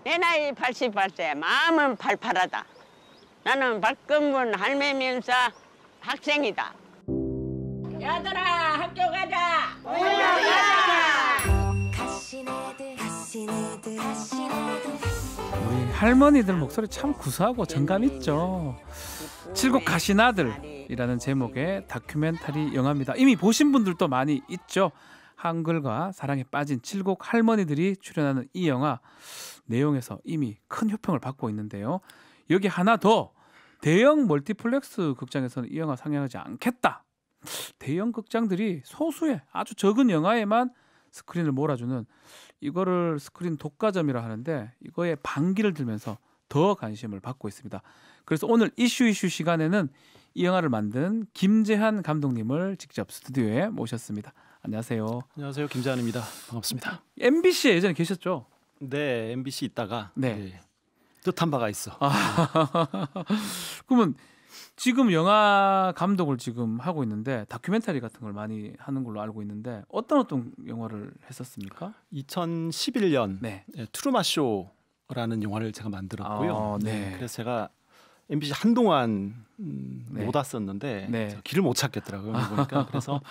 내 나이 88세, 마음은 팔팔하다. 나는 박금분 할매면서 학생이다. 얘들아, 학교 가자. 우리 할머니들 목소리 참 구수하고 정감 있죠. 칠곡 가시나들이라는 제목의 다큐멘터리 영화입니다. 이미 보신 분들도 많이 있죠. 한글과 사랑에 빠진 칠곡 할머니들이 출연하는 이 영화 내용에서 이미 큰 효평을 받고 있는데요. 여기 하나 더, 대형 멀티플렉스 극장에서는 이 영화 상영하지 않겠다. 대형 극장들이 소수의 아주 적은 영화에만 스크린을 몰아주는, 이거를 스크린 독과점이라 하는데 이거에 반기를 들면서 더 관심을 받고 있습니다. 그래서 오늘 이슈 시간에는 이 영화를 만든 김재한 감독님을 직접 스튜디오에 모셨습니다. 안녕하세요. 안녕하세요. 김재한입니다. 반갑습니다. MBC에 예전에 계셨죠? 네, MBC 있다가 네. 뜻한 바가 있어. 그러면 지금 영화 감독을 지금 하고 있는데 다큐멘터리 같은 걸 많이 하는 걸로 알고 있는데 어떤 영화를 했었습니까? 2011년 네. 트루만 쇼라는 영화를 제가 만들었고요. 네. 그래서 제가 MBC 한동안 네. 못 왔었는데 네. 길을 못 찾겠더라고요. 보니까. 그래서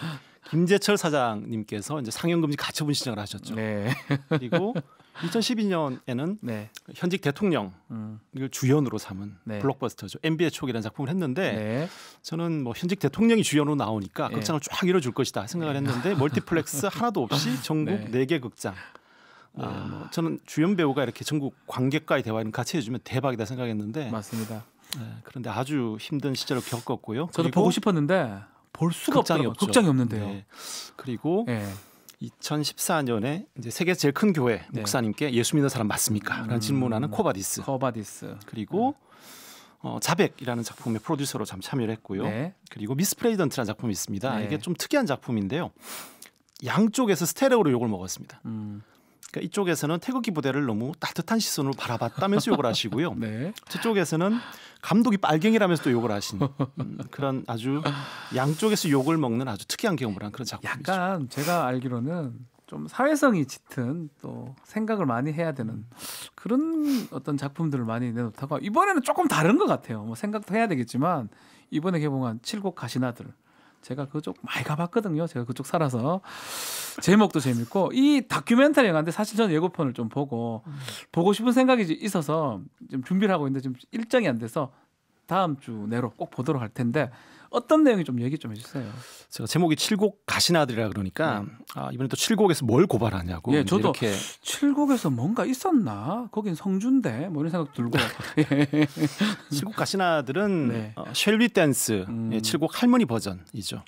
김재철 사장님께서 이제 상영금지 가처분 신청을 하셨죠. 네. 그리고 2012년에는 네. 현직 대통령을 주연으로 삼은 네. 블록버스터죠. MB의 촉이라는 작품을 했는데 네. 저는 뭐 현직 대통령이 주연으로 나오니까 네. 극장을 쫙 이뤄줄 것이다 생각을 했는데 멀티플렉스 하나도 없이 전국 네. 4개 극장. 뭐 저는 주연 배우가 이렇게 전국 관객과의 대화를 같이 해주면 대박이다 생각했는데 맞습니다. 그런데 아주 힘든 시절을 겪었고요. 저도 보고 싶었는데 볼 수가 극장이 없더라고요. 없죠. 극장이 없는데요. 네. 그리고 네. 2014년에 이제 세계에서 제일 큰 교회 네. 목사님께 예수 믿는 사람 맞습니까? 라는 질문하는 코바디스. 그리고 자백이라는 작품의 프로듀서로 참여를 했고요. 네. 그리고 미스 프레지던트라는 작품이 있습니다. 네. 이게 좀 특이한 작품인데요. 양쪽에서 스테레오로 욕을 먹었습니다. 그러니까 이쪽에서는 태극기 부대를 너무 따뜻한 시선으로 바라봤다면서 욕을 하시고요. 네. 저쪽에서는 감독이 빨갱이라면서 또 욕을 하신 그런 아주 양쪽에서 욕을 먹는 아주 특이한 경험을 한 그런 작품이죠. 약간 제가 알기로는 좀 사회성이 짙은 또 생각을 많이 해야 되는 그런 어떤 작품들을 많이 내놓다가 이번에는 조금 다른 것 같아요. 뭐 생각도 해야 되겠지만 이번에 개봉한 칠곡 가시나들, 제가 그쪽 많이 가봤거든요. 제가 그쪽 살아서. 제목도 재밌고 이 다큐멘터리 영화인데 사실 저는 예고편을 좀 보고 싶은 생각이 있어서 좀 준비를 하고 있는데 좀 일정이 안 돼서 다음 주 내로 꼭 보도록 할 텐데 어떤 내용이 좀 얘기 좀 해주세요. 제가 제목이 칠곡 가시나들이라 그러니까 이번에 또 칠곡에서 뭘 고발하냐고. 예, 저도 이렇게 칠곡에서 뭔가 있었나? 거긴 성주인데 뭐 이런 생각 들고. 칠곡 가시나들은 네. 쉘리 댄스 칠곡 할머니 버전이죠.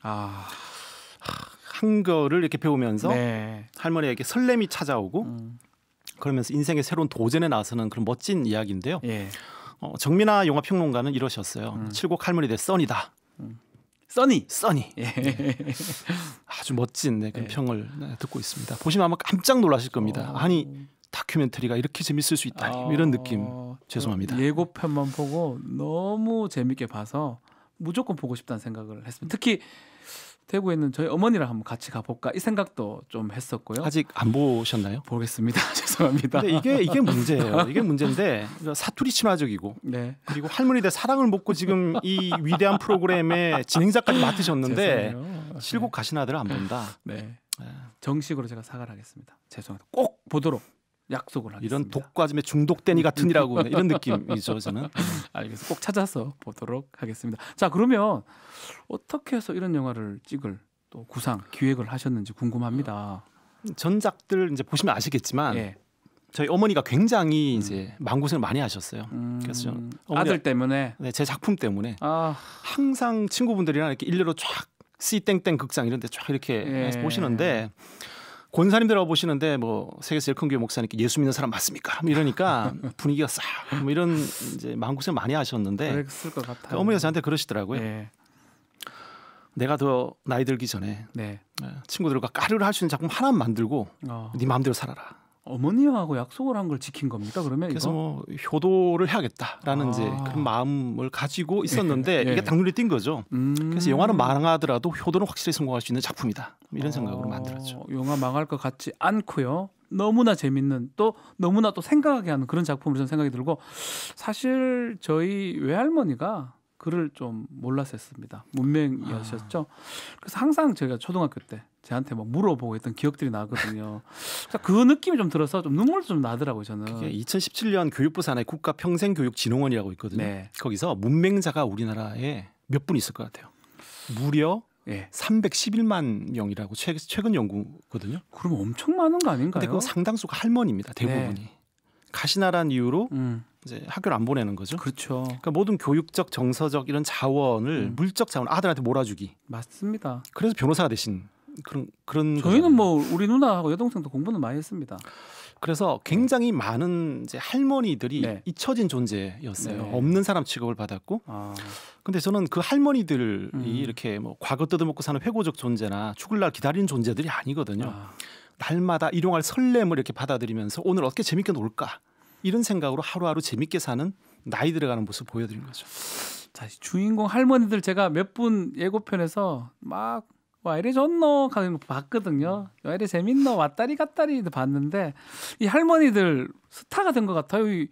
한글을 이렇게 배우면서 네. 할머니에게 설렘이 찾아오고 그러면서 인생의 새로운 도전에 나서는 그런 멋진 이야기인데요. 예. 정민아 영화 평론가는 이러셨어요. 칠곡 할머니 대 써니다. 써니. 예. 아주 멋진 그런 평을 듣고 있습니다. 보시면 아마 깜짝 놀라실 겁니다. 아니 다큐멘터리가 이렇게 재밌을 수 있다. 이런 느낌. 죄송합니다. 예고편만 보고 너무 재밌게 봐서 무조건 보고 싶다는 생각을 했습니다. 특히 대구에 있는 저희 어머니랑 한번 같이 가볼까 이 생각도 좀 했었고요. 아직 안 보셨나요? 보겠습니다. 죄송합니다. 근데 이게 문제예요. 이게 문제인데 사투리 친화적이고 네. 그리고 할머니 대 사랑을 묻고 지금 이 위대한 프로그램의 진행자까지 맡으셨는데 칠곡 가시나들을 안 본다. 네. 정식으로 제가 사과를 하겠습니다. 죄송합니다. 꼭 보도록 약속을 하겠습니다. 이런 독과점에 중독되니 같으니라고 이런 느낌이죠. 저는. 알겠습니다. 꼭 찾아서 보도록 하겠습니다. 자, 그러면 어떻게 해서 이런 영화를 찍을 또 구상 기획을 하셨는지 궁금합니다. 전작들 이제 보시면 아시겠지만 예. 저희 어머니가 굉장히 이제 마음고생을 많이 하셨어요. 그래서 저는 아들 때문에 제 작품 때문에 항상 친구분들이랑 이렇게 일례로 쫙 씨땡땡 극장 이런 데 쫙 이렇게 보시는데 권사님들하고 보시는데 뭐 세계에서 제일 큰 교회 목사님께 예수 믿는 사람 맞습니까? 이러니까 분위기가 싹 뭐 이런 이제 마음고생 많이 하셨는데 그랬을 것 같아요. 어머니가 저한테 그러시더라고요. 네. 내가 더 나이 들기 전에 네. 친구들과 까르르 할 수 있는 작품 하나만 만들고 네 마음대로 살아라. 어머니하고 약속을 한 걸 지킨 겁니까? 그러면 그래서 이거? 뭐 효도를 해야겠다라는 이제 그런 마음을 가지고 있었는데 예. 이게 딱 눈에 띈 거죠. 그래서 영화는 망하더라도 효도는 확실히 성공할 수 있는 작품이다. 이런 생각으로 만들었죠. 영화 망할 것 같지 않고요. 너무나 재밌는 또 너무나 또 생각하게 하는 그런 작품으로 저는 생각이 들고 사실 저희 외할머니가 글을 좀 몰랐었습니다. 문맹이셨죠. 그래서 항상 제가 초등학교 때 저한테 막 물어보고 했던 기억들이 나거든요. 그래서 그 느낌이 좀 들어서 좀 눈물도 좀 나더라고요. 저는. 그게 2017년 교육부 산하에 국가평생교육진흥원이라고 있거든요. 네. 거기서 문맹자가 우리나라에 몇 분 있을 것 같아요. 무려 예. 311만 명이라고 최근 연구거든요. 그럼 엄청 많은 거 아닌가요? 근데 그 상당수가 할머니입니다. 대부분이. 네. 가시나란 이유로 이제 학교를 안 보내는 거죠. 그렇죠. 그러니까 모든 교육적, 정서적 이런 자원을 물적 자원 아들한테 몰아주기. 맞습니다. 그래서 변호사가 되신 그런 저희는 거잖아요. 뭐 우리 누나하고 여동생도 공부는 많이 했습니다. 그래서 굉장히 많은 이제 할머니들이 네. 잊혀진 존재였어요. 네. 없는 사람 취급을 받았고. 근데 저는 그 할머니들이 이렇게 뭐 과거 뜯어먹고 사는 회고적 존재나 죽을 날 기다리는 존재들이 아니거든요. 날마다 일용할 설렘을 이렇게 받아들이면서 오늘 어떻게 재밌게 놀까 이런 생각으로 하루하루 재밌게 사는 나이 들어가는 모습 보여드린 거죠. 자, 주인공 할머니들 제가 몇 분 예고편에서 막 와 이래 좋노 하는 거 봤거든요. 와 이래 재밌노 왔다리 갔다리도 봤는데 이 할머니들 스타가 된 것 같아요. 이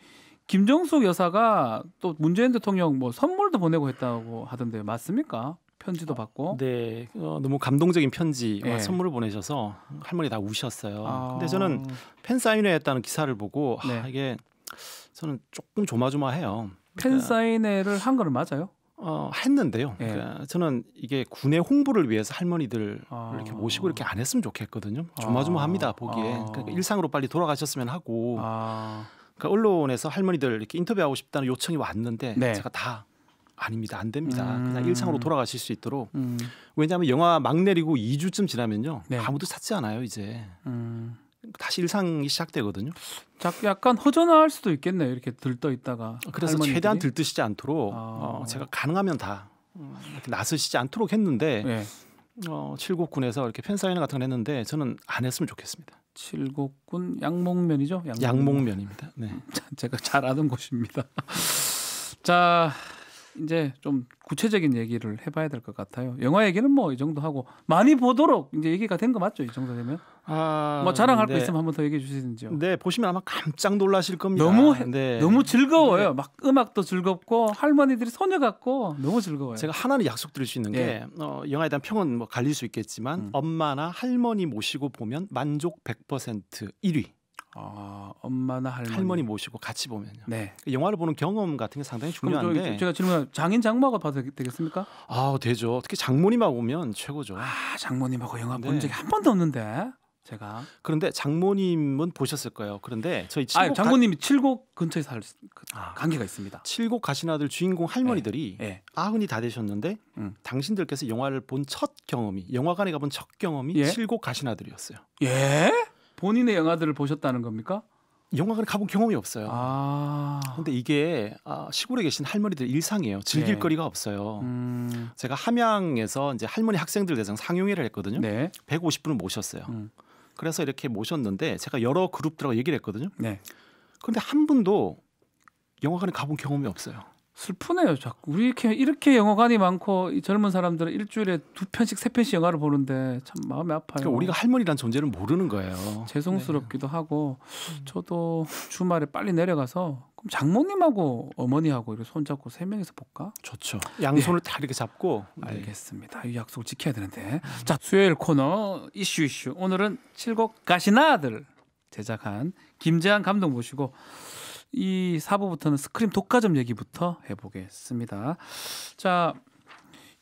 김정숙 여사가 또 문재인 대통령 뭐 선물도 보내고 했다고 하던데요. 맞습니까? 편지도 받고. 네, 너무 감동적인 편지와 네. 선물을 보내셔서 할머니 다 우셨어요. 아. 근데 저는 팬 사인회 했다는 기사를 보고 네. 이게 저는 조금 조마조마해요. 팬 사인회를 한 거는 맞아요? 했는데요. 네. 그러니까 저는 이게 군의 홍보를 위해서 할머니들을 아. 이렇게 모시고 이렇게 안 했으면 좋겠거든요. 조마조마합니다 보기에. 그러니까 일상으로 빨리 돌아가셨으면 하고. 그러니까 언론에서 할머니들 이렇게 인터뷰하고 싶다는 요청이 왔는데 네. 제가 다 아닙니다. 안 됩니다. 그냥 일상으로 돌아가실 수 있도록. 음. 왜냐하면 영화 막 내리고 2주쯤 지나면요. 네. 아무도 찾지 않아요 이제. 다시 일상이 시작되거든요. 약간 허전할 수도 있겠네요. 이렇게 들떠 있다가. 그래서 할머니들이. 최대한 들뜨시지 않도록 아. 제가 가능하면 다 이렇게 나서시지 않도록 했는데 네. 칠곡군에서 이렇게 팬사인회 같은 걸 했는데 저는 안 했으면 좋겠습니다. 칠곡군 양목면이죠? 양목면입니다. 네. 제가 잘 아는 곳입니다. 자, 이제 좀 구체적인 얘기를 해봐야 될 것 같아요. 영화 얘기는 뭐 이 정도 하고 많이 보도록 이제 얘기가 된 거 맞죠? 이 정도 되면 뭐 자랑할 거 있으면 한번 더 얘기해 주시든지요. 네, 보시면 아마 깜짝 놀라실 겁니다. 너무 즐거워요. 막 음악도 즐겁고 할머니들이 소녀 같고 너무 즐거워요. 제가 하나는 약속드릴 수 있는 게 영화에 대한 평은 뭐 갈릴 수 있겠지만 엄마나 할머니 모시고 보면 만족 100% 1위. 엄마나 할머니 모시고 같이 보면요. 네. 영화를 보는 경험 같은 게 상당히 중요한데. 제가 질문 장인 장모가 봐도 되겠습니까? 되죠. 특히 장모님하고 보면 최고죠. 장모님하고 영화 본 적이 한 번도 없는데 제가. 그런데 장모님은 보셨을 거예요. 그런데 저희 칠곡 장모님이 칠곡 근처에 살 관계가 있습니다. 칠곡 가시나들 주인공 할머니들이 아흔이 다 되셨는데 당신들께서 영화를 본 첫 경험이 영화관에 가본 첫 경험이 칠곡 가시나들이었어요. 예? 본인의 영화들을 보셨다는 겁니까? 영화관에 가본 경험이 없어요. 그런데 이게 시골에 계신 할머니들 일상이에요. 즐길 거리가 없어요. 제가 함양에서 이제 할머니 학생들 대상 상용회를 했거든요. 150분을 모셨어요. 그래서 이렇게 모셨는데 제가 여러 그룹들하고 얘기를 했거든요. 그런데 한 분도 영화관에 가본 경험이 없어요. 슬프네요. 자꾸 우리 이렇게 영화관이 많고 이 젊은 사람들은 일주일에 2편씩 3편씩 영화를 보는데 참 마음이 아파요. 그러니까 우리가 할머니란 존재를 모르는 거예요. 죄송스럽기도 하고 저도 주말에 빨리 내려가서 그럼 장모님하고 어머니하고 이렇게 손잡고 3명이서 볼까? 좋죠. 양손을 다 이렇게 잡고. 알겠습니다. 이 약속을 지켜야 되는데. 자, 수요일 코너 이슈. 오늘은 칠곡 가시나들 제작한 김재한 감독 모시고 이 4부부터는 스크림 독과점 얘기부터 해보겠습니다. 자,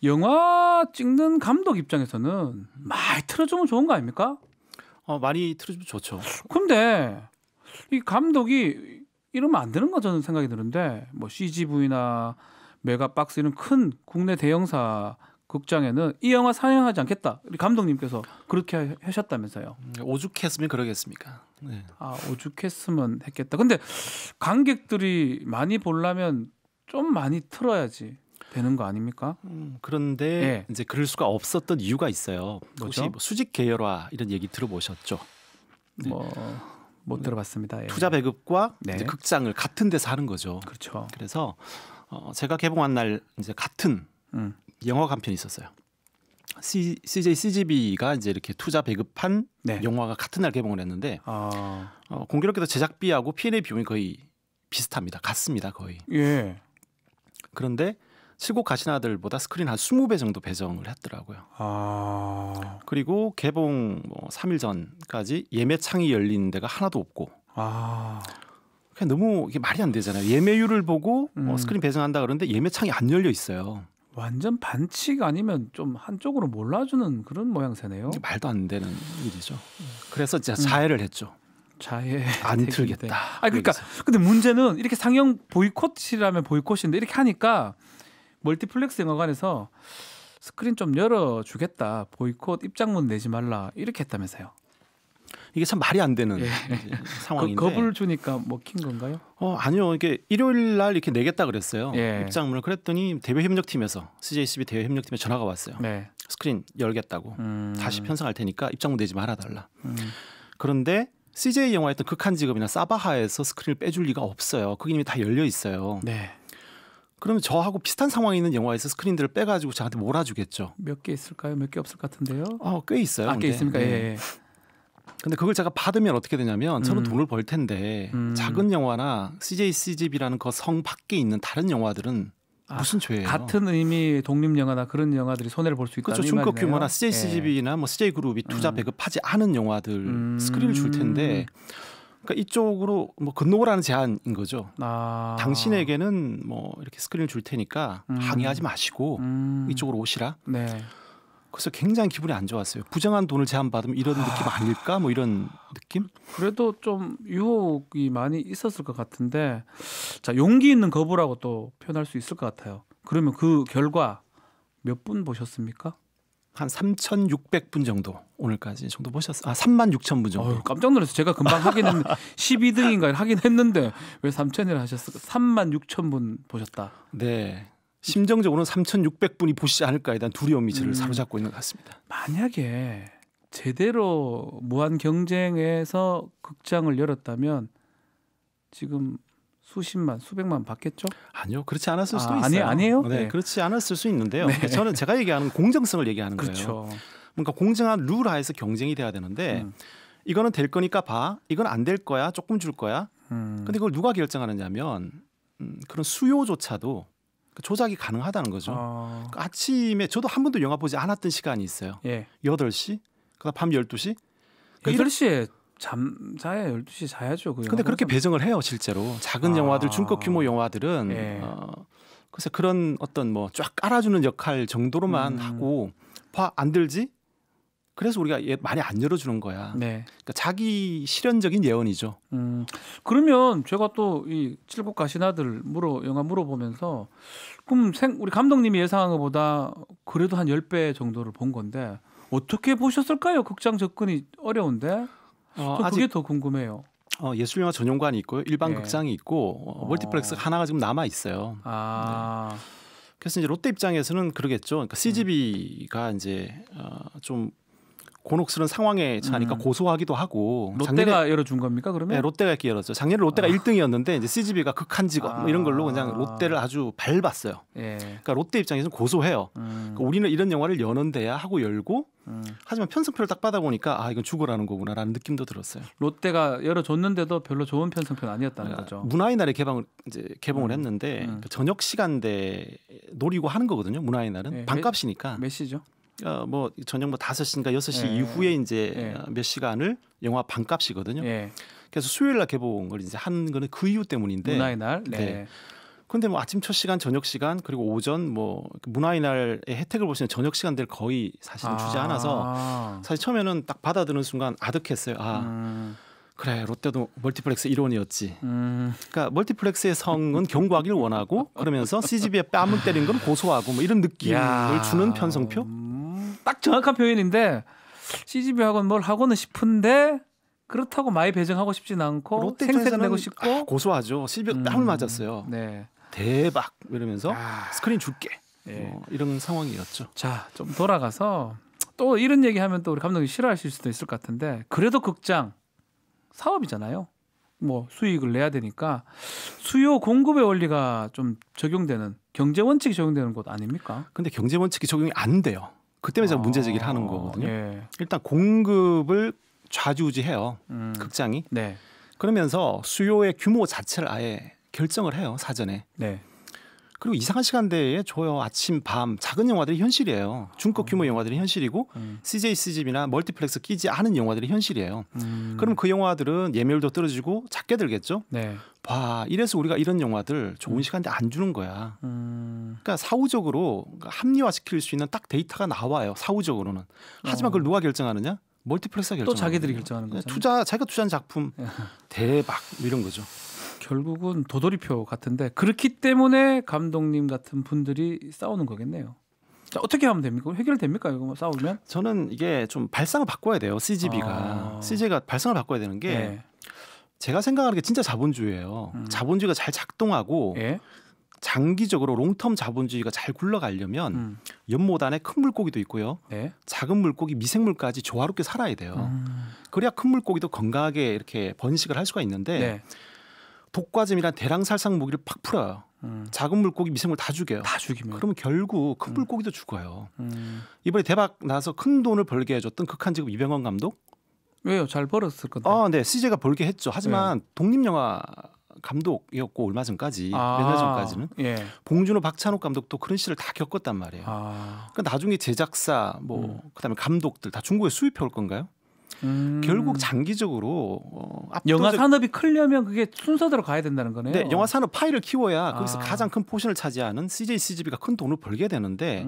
영화 찍는 감독 입장에서는 많이 틀어주면 좋은 거 아닙니까? 많이 틀어주면 좋죠. 근데 이 감독이 이러면 안 되는 거 저는 생각이 드는데 뭐 CGV나 메가박스 이런 큰 국내 대형사 극장에는 이 영화 상영하지 않겠다. 우리 감독님께서 그렇게 하셨다면서요. 오죽했으면 그러겠습니까? 오죽했으면 했겠다. 근데 관객들이 많이 보려면 좀 많이 틀어야지 되는 거 아닙니까? 그런데 이제 그럴 수가 없었던 이유가 있어요. 뭐죠? 혹시 수직 계열화 이런 얘기 들어보셨죠? 못 들어봤습니다. 예. 투자 배급과 네. 이제 극장을 같은 데서 하는 거죠. 그렇죠. 그래서 제가 개봉한 날 이제 같은 영화가 한 편 있었어요. CJ CGV가 이제 이렇게 투자 배급한 네. 영화가 같은 날 개봉을 했는데 공교롭게도 제작비하고 P&A 비용이 거의 비슷합니다. 같습니다. 거의. 예. 그런데 칠곡 가신 아들보다 스크린 한 20배 정도 배정을 했더라고요. 그리고 개봉 3일 전까지 예매 창이 열린 데가 하나도 없고. 그냥 너무 이게 말이 안 되잖아요. 예매율을 보고 스크린 배정한다 그러는데 예매 창이 안 열려 있어요. 완전 반칙 아니면 좀 한쪽으로 몰라주는 그런 모양새네요. 말도 안 되는 일이죠. 그래서 진짜 자해를 했죠. 자해 안 틀겠다. 그러니까 근데 문제는 이렇게 상영 보이콧이라면 보이콧인데 이렇게 하니까 멀티플렉스 영화관에서 스크린 좀 열어주겠다. 보이콧 입장문 내지 말라. 이렇게 했다면서요. 이게 참 말이 안 되는 예. 상황인데. 겁을 주니까 먹힌 건가요? 아니요. 이게 일요일 날 이렇게 내겠다 그랬어요. 예. 입장문을. 그랬더니 대외 협력팀에서 CJCB 대외 협력팀에 전화가 왔어요. 네. 스크린 열겠다고. 다시 편성할 테니까 입장문 내지 말아달라. 그런데 CJ 영화의 어떤 극한 직업이나 사바하에서 스크린을 빼줄 리가 없어요. 거기 이미 다 열려 있어요. 네. 그러면 저하고 비슷한 상황에 있는 영화에서 스크린들을 빼가지고 저한테 몰아주겠죠. 몇 개 있을까요? 몇 개 없을 것 같은데요? 꽤 있어요. 꽤 있습니까? 네. 예. 근데 그걸 제가 받으면 어떻게 되냐면 저는 돈을 벌 텐데 작은 영화나 CJ CGV라는 그 성 밖에 있는 다른 영화들은 무슨 죄예요? 같은 의미 독립 영화나 그런 영화들이 손해를 볼 수 있다. 그렇죠. 중급 규모나 CJ CGV나 뭐 CJ 그룹이 투자 배급하지 않은 영화들 스크린을 줄 텐데. 그러니까 이쪽으로 뭐 건너오라는 제안인 거죠. 당신에게는 뭐 이렇게 스크린을 줄 테니까 항의하지 마시고 이쪽으로 오시라. 네. 그래서 굉장히 기분이 안 좋았어요. 부정한 돈을 제한받으면 이런 느낌 아닐까? 뭐 이런 느낌? 그래도 좀 유혹이 많이 있었을 것 같은데, 자, 용기 있는 거부라고 또 표현할 수 있을 것 같아요. 그러면 그 결과 몇 분 보셨습니까? 한 3,600분 정도 오늘까지 정도 보셨어요. 36,000분 정도. 깜짝 놀랐어요. 제가 금방 하긴 했는데 12등인가 하긴 했는데 왜 3,000이라 하셨을까? 36,000분 보셨다. 네. 심정적으로는 3,600분이 보시지 않을까에 대한 두려움이 저를 사로잡고 있는 것 같습니다. 만약에 제대로 무한 경쟁에서 극장을 열었다면 지금 수십만, 수백만 받겠죠? 아니요, 그렇지 않았을 수도 있어요. 아니에요? 네, 네. 그렇지 않았을 수 있는데요. 네. 저는 제가 얘기하는 공정성을 얘기하는 그렇죠. 거예요. 그러니까 공정한 룰 하에서 경쟁이 돼야 되는데 이거는 될 거니까 봐. 이건 안 될 거야. 조금 줄 거야. 근데 그걸 누가 결정하느냐면 그런 수요조차도 조작이 가능하다는 거죠. 그러니까 아침에 저도 한 번도 영화 보지 않았던 시간이 있어요. 예. 8시, 그다음 밤 12시. 8시에 잠자야 12시에 자야죠. 그 근데 그렇게 배정을 해요, 실제로. 작은 영화들, 중급 규모 영화들은 예. 그래서 그런 어떤 뭐 쫙 깔아주는 역할 정도로만 하고 안 들지? 그래서 우리가 많이 안 열어주는 거야. 네. 그러니까 자기 실현적인 예언이죠. 그러면 제가 또 이 칠곡 가신 아들 영화 물어보면서 그럼 우리 감독님이 예상한 것보다 그래도 한 10배 정도를 본 건데 어떻게 보셨을까요? 극장 접근이 어려운데. 그게 더 궁금해요. 예술영화 전용관이 있고요. 일반 예. 극장이 있고 멀티플렉스가 하나가 지금 남아 있어요. 아. 네. 그래서 이제 롯데 입장에서는 그러겠죠. 그러니까 CGV가 이제 좀 곤혹스러운 상황에 처하니까 고소하기도 하고. 롯데가 열어준 겁니까 그러면? 네, 롯데가 이렇게 열었죠. 작년에 롯데가 1등이었는데 이제 CGV가 극한 직업 뭐 이런 걸로 그냥 롯데를 아주 밟았어요. 예. 그러니까 롯데 입장에서는 고소해요. 그러니까 우리는 이런 영화를 여는 데야 하고 열고 하지만 편성표를 딱 받아보니까 이건 죽어라는 거구나라는 느낌도 들었어요. 롯데가 열어줬는데도 별로 좋은 편성표는 아니었다는 거죠. 문화의 날에 개봉을 했는데 저녁 시간대 노리고 하는 거거든요. 문화의 날은 예. 반값이니까. 몇 시죠? 뭐 저녁 5시인가 6시 예. 이후에 이제 예. 몇 시간을 영화 반값이거든요. 예. 그래서 수요일 날 개봉을 이제 한 거는 그 이유 때문인데. 문화의 날. 네. 네. 근데 뭐 아침 첫 시간, 저녁 시간 그리고 오전 뭐 문화의 날의 혜택을 보시는 저녁 시간들 거의 사실은 주지 않아서 사실 처음에는 딱 받아드는 순간 아득했어요. 그래 롯데도 멀티플렉스 일원이었지. 그러니까 멀티플렉스의 성은 경고하기를 원하고 그러면서 CGV에 뺨을 때린 건 고소하고 뭐 이런 느낌을 주는 편성표. 딱 정확한 표현인데 CGV하고는 뭘 하고는 싶은데 그렇다고 많이 배정하고 싶진 않고 롯데 생색 내고 싶고 고소하죠. CGV가 뺨을 맞았어요. 네. 대박 이러면서 스크린 줄게. 네. 이런 상황이었죠. 자, 좀 돌아가서 또 이런 얘기하면 또 우리 감독님 싫어하실 수도 있을 것 같은데 그래도 극장 사업이잖아요. 뭐 수익을 내야 되니까 수요 공급의 원리가 좀 적용되는 경제 원칙이 적용되는 곳 아닙니까? 근데 경제 원칙이 적용이 안 돼요. 그 때문에 제가 문제 제기를 하는 거거든요. 예. 일단 공급을 좌지우지해요. 극장이. 네. 그러면서 수요의 규모 자체를 아예 결정을 해요. 사전에. 네. 그리고 이상한 시간대에 줘요. 아침, 밤 작은 영화들이 현실이에요. 중급 규모 영화들이 현실이고 CJ, CGV나 멀티플렉스 끼지 않은 영화들이 현실이에요. 그럼 그 영화들은 예매율도 떨어지고 작게 들겠죠. 네. 와, 이래서 우리가 이런 영화들 좋은 시간대 안 주는 거야. 그러니까 사후적으로 합리화시킬 수 있는 딱 데이터가 나와요. 사후적으로는. 하지만 그걸 누가 결정하느냐? 멀티플렉스가 결정하는 또 자기들이 거예요. 결정하는 거죠. 자기가 투자한 작품 대박 뭐 이런 거죠. 결국은 도돌이표 같은데 그렇기 때문에 감독님 같은 분들이 싸우는 거겠네요. 자, 어떻게 하면 됩니까? 해결됩니까? 이거 뭐 싸우면? 저는 이게 좀 발상을 바꿔야 돼요. CGV가. CJ가 발상을 바꿔야 되는 게 네. 제가 생각하는 게 진짜 자본주의예요. 자본주의가 잘 작동하고 예. 장기적으로 롱텀 자본주의가 잘 굴러가려면 연못 안에 큰 물고기도 있고요. 네. 작은 물고기, 미생물까지 조화롭게 살아야 돼요. 그래야 큰 물고기도 건강하게 이렇게 번식을 할 수가 있는데 네. 독과점이란 대량살상 무기를 팍 풀어요. 작은 물고기, 미생물 다 죽여요. 다 죽이면. 그러면 결국 큰 물고기도 죽어요. 이번에 대박 나서 큰 돈을 벌게 해줬던 극한직업 이병헌 감독. 왜요? 잘 벌었을 건데. 네, CJ가 벌게 했죠. 하지만 독립영화 감독이었고 얼마 전까지 몇 년 전까지는 예. 봉준호, 박찬욱 감독도 그런 시를 다 겪었단 말이에요. 그러니까 나중에 제작사, 뭐 그다음에 감독들 다 중국에 수입해 올 건가요? 결국 장기적으로 영화 산업이 크려면 그게 순서대로 가야 된다는 거네요. 네, 영화 산업 파이를 키워야 거기서 가장 큰 포션을 차지하는 CJ, CGV가 큰 돈을 벌게 되는데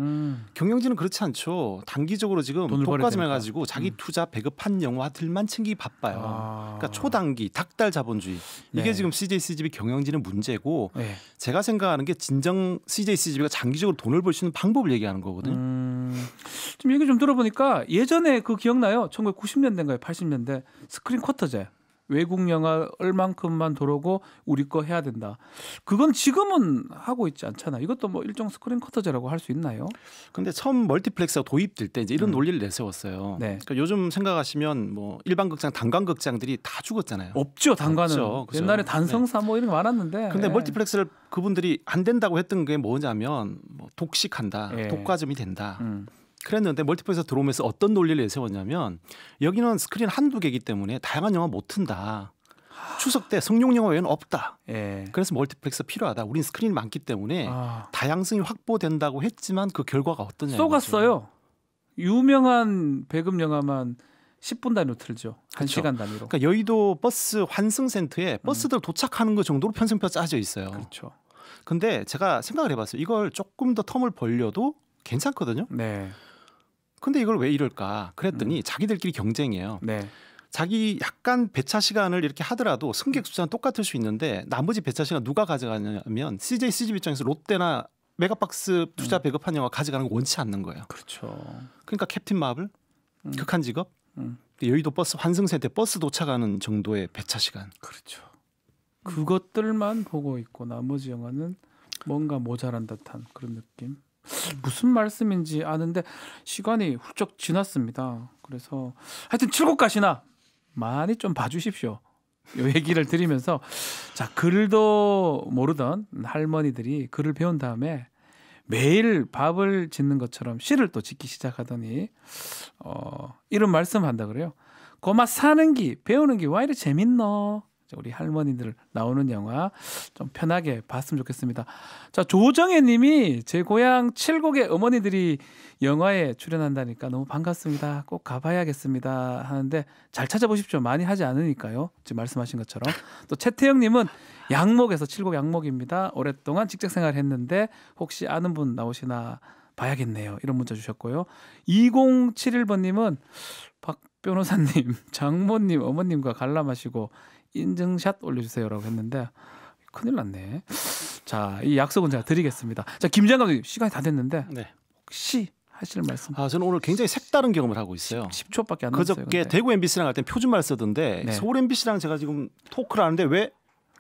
경영진은 그렇지 않죠. 단기적으로 지금 독과점해가지고 자기 투자 배급한 영화들만 챙기기 바빠요. 그러니까 초단기 닥달 자본주의 이게 네. 지금 CJ, CGV 경영진의 문제고 네. 제가 생각하는 게 진정 CJ, CGV가 장기적으로 돈을 벌 수 있는 방법을 얘기하는 거거든요. 지금 얘기 좀 들어보니까 예전에 그 기억나요? 1990년대인가요? 80년대 스크린 쿼터제. 외국 영화 얼만큼만 들어오고 우리 거 해야 된다. 그건 지금은 하고 있지 않잖아. 이것도 뭐 일종 스크린 쿼터제라고 할 수 있나요? 근데 처음 멀티플렉스가 도입될 때 이제 이런 논리를 내세웠어요. 네. 그러니까 요즘 생각하시면 뭐 일반 극장, 단관 극장들이 다 죽었잖아요. 없죠, 단관은. 없죠. 그죠? 옛날에 단성사 뭐 이런 게 많았는데. 근데 멀티플렉스를 그분들이 안 된다고 했던 게 뭐냐면 뭐 독식한다, 예. 독과점이 된다. 그랬는데 멀티플렉스 들어오면서 어떤 논리를 내세웠냐면 여기는 스크린 한두 개이기 때문에 다양한 영화 못 튼다. 추석 때 성룡 영화 외에는 없다. 예. 그래서 멀티플렉스 필요하다. 우린 스크린이 많기 때문에 다양성이 확보된다고 했지만 그 결과가 어떠냐. 쏘갔어요. 유명한 배급 영화만 10분 단위로 틀죠. 그렇죠. 1시간 단위로. 그러니까 여의도 버스 환승센터에 버스들 도착하는 것 정도로 편성표 짜져 있어요. 그렇죠. 근데 제가 생각을 해봤어요. 이걸 조금 더 텀을 벌려도 괜찮거든요. 네. 근데 이걸 왜 이럴까? 그랬더니 자기들끼리 경쟁이에요. 네. 자기 약간 배차 시간을 이렇게 하더라도 승객 숫자는 똑같을 수 있는데 나머지 배차 시간 누가 가져가냐면 CJ, CGV 입장에서 롯데나 메가박스 투자 배급한 영화 가져가는 거 원치 않는 거예요. 그렇죠. 그러니까 캡틴 마블, 극한 직업, 여의도 버스 환승센터 버스 도착하는 정도의 배차 시간. 그렇죠. 그것들만 보고 있고 나머지 영화는 뭔가 모자란 듯한 그런 느낌. 무슨 말씀인지 아는데 시간이 훌쩍 지났습니다. 그래서 하여튼 칠곡 가시나 많이 좀 봐주십시오. 이 얘기를 드리면서 자, 글도 모르던 할머니들이 글을 배운 다음에 매일 밥을 짓는 것처럼 시를 또 짓기 시작하더니 이런 말씀한다 그래요. 고마 사는 기 배우는 기 와 이리 재밌노. 우리 할머니들 나오는 영화 좀 편하게 봤으면 좋겠습니다. 자, 조정혜 님이 제 고향 칠곡의 어머니들이 영화에 출연한다니까 너무 반갑습니다. 꼭 가봐야겠습니다 하는데 잘 찾아보십시오. 많이 하지 않으니까요. 지금 말씀하신 것처럼. 또 최태영 님은 양목에서 칠곡 양목입니다. 오랫동안 직장생활 했는데 혹시 아는 분 나오시나 봐야겠네요. 이런 문자 주셨고요. 2071번 님은 박 변호사님, 장모님, 어머님과 관람하시고 인증샷 올려주세요라고 했는데 큰일 났네. 자, 이 약속은 제가 드리겠습니다. 자, 김재환 감독님 시간이 다 됐는데 네. 혹시 하실 말씀? 저는 오늘 굉장히 색다른 경험을 하고 있어요. 10초밖에 안 남았어요. 그저께 대구 MBC랑 할 때 표준말 쓰던데 네. 서울 MBC랑 제가 지금 토크를 하는데 왜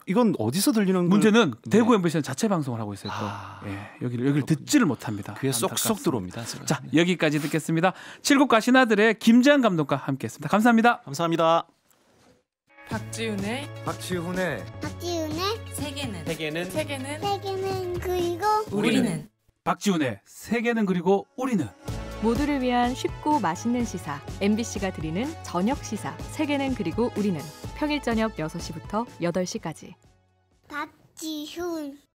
이건 어디서 들리는 문제는 네. 대구 MBC는 자체 방송을 하고 있어요. 또. 예, 여기를 듣지를 못합니다. 귀에 쏙쏙 들어옵니다. 제가. 자, 여기까지 듣겠습니다. 칠곡 가시나들의 김재환 감독과 함께했습니다. 감사합니다. 감사합니다. 박지훈의 박지훈의 세계는 그리고 우리는 박지훈의 세계는 그리고 우리는 모두를 위한 쉽고 맛있는 시사 MBC가 드리는 저녁 시사 세계는 그리고 우리는 평일 저녁 6시부터 8시까지 박지훈